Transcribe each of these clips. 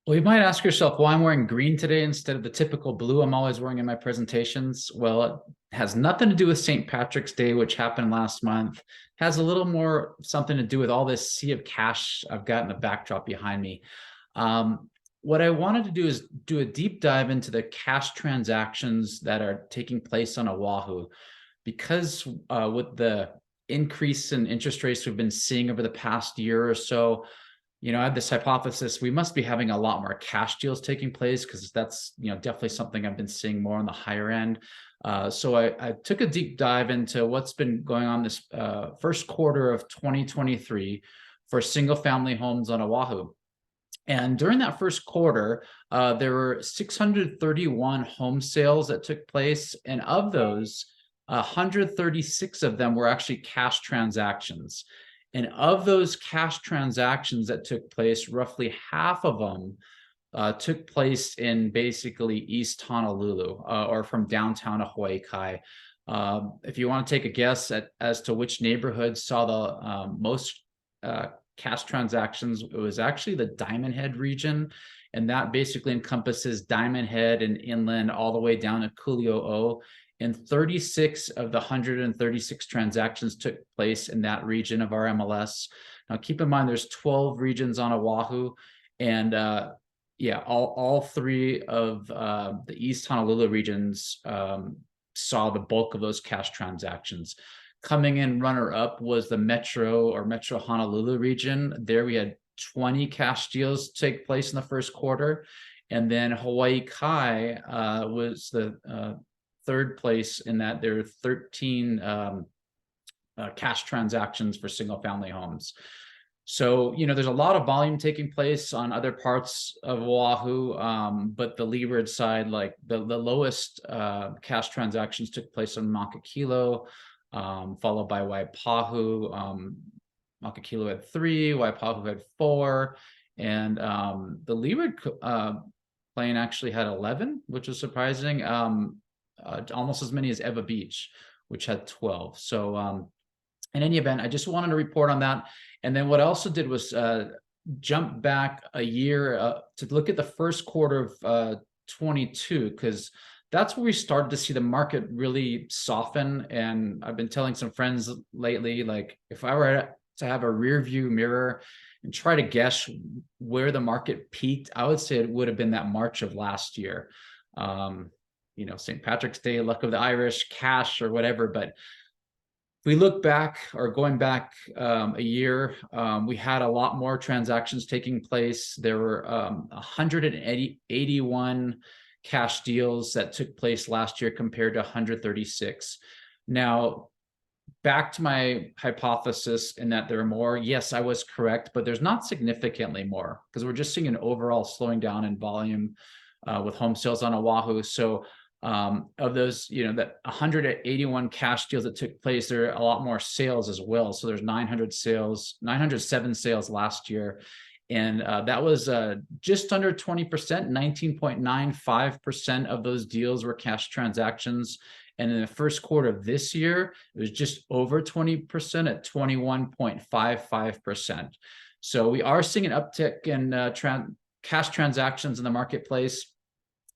Well, you might ask yourself why I'm wearing green today instead of the typical blue I'm always wearing in my presentations. Well, it has nothing to do with St. Patrick's Day, which happened last month. It has a little more something to do with all this sea of cash I've got in the backdrop behind me. What I wanted to do is do a deep dive into the cash transactions that are taking place on Oahu, because with the increase in interest rates we've been seeing over the past year or so, I had this hypothesis we must be having a lot more cash deals taking place, because that's definitely something I've been seeing more on the higher end. So I took a deep dive into what's been going on this first quarter of 2023 for single family homes on Oahu. And during that first quarter, there were 631 home sales that took place, and of those, 136 of them were actually cash transactions. And of those cash transactions that took place, roughly half of them took place in basically East Honolulu, or from downtown to Hawaii Kai. If you want to take a guess as to which neighborhood saw the most cash transactions, it was actually the Diamond Head region. And that basically encompasses Diamond Head and inland all the way down to Kuli'o'o. And 36 of the 136 transactions took place in that region of our MLS. Now, keep in mind, there's 12 regions on Oahu, and all three of the East Honolulu regions saw the bulk of those cash transactions. Coming in runner-up was the Metro Honolulu region. There we had 20 cash deals take place in the first quarter, and then Hawaii Kai was the third place in that. There are 13 cash transactions for single family homes. So, there's a lot of volume taking place on other parts of Oahu, but the leeward side, like the lowest cash transactions took place on Makakilo, followed by Waipahu. Makakilo had 3, Waipahu had 4, and the leeward plane actually had 11, which was surprising. Almost as many as Eva Beach, which had 12. So in any event, I just wanted to report on that. And then what I also did was jump back a year to look at the first quarter of 22, because that's where we started to see the market really soften. And I've been telling some friends lately, like, if I were to have a rear view mirror and try to guess where the market peaked, I would say it would have been that March of last year. St. Patrick's Day, luck of the Irish, cash or whatever. But if we look back, or going back a year, we had a lot more transactions taking place. There were 181 cash deals that took place last year compared to 136. Now, back to my hypothesis in that there are more. Yes, I was correct, but there's not significantly more, because we're just seeing an overall slowing down in volume with home sales on Oahu. So of those, that 181 cash deals that took place, there are a lot more sales as well. So there's 907 sales last year. And that was just under 20%, 19.95% of those deals were cash transactions. And in the first quarter of this year, it was just over 20% at 21.55%. So we are seeing an uptick in cash transactions in the marketplace.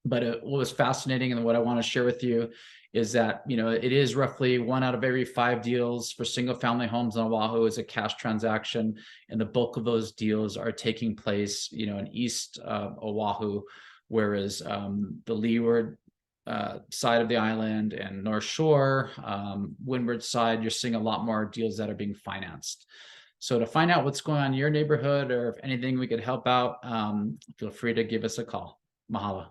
But what was fascinating, and what I want to share with you, is that it is roughly 1 out of every 5 deals for single family homes on Oahu is a cash transaction, and the bulk of those deals are taking place in East Oahu, whereas the leeward side of the island and North Shore, windward side, you're seeing a lot more deals that are being financed. So to find out what's going on in your neighborhood, or if anything we could help out, feel free to give us a call. Mahalo.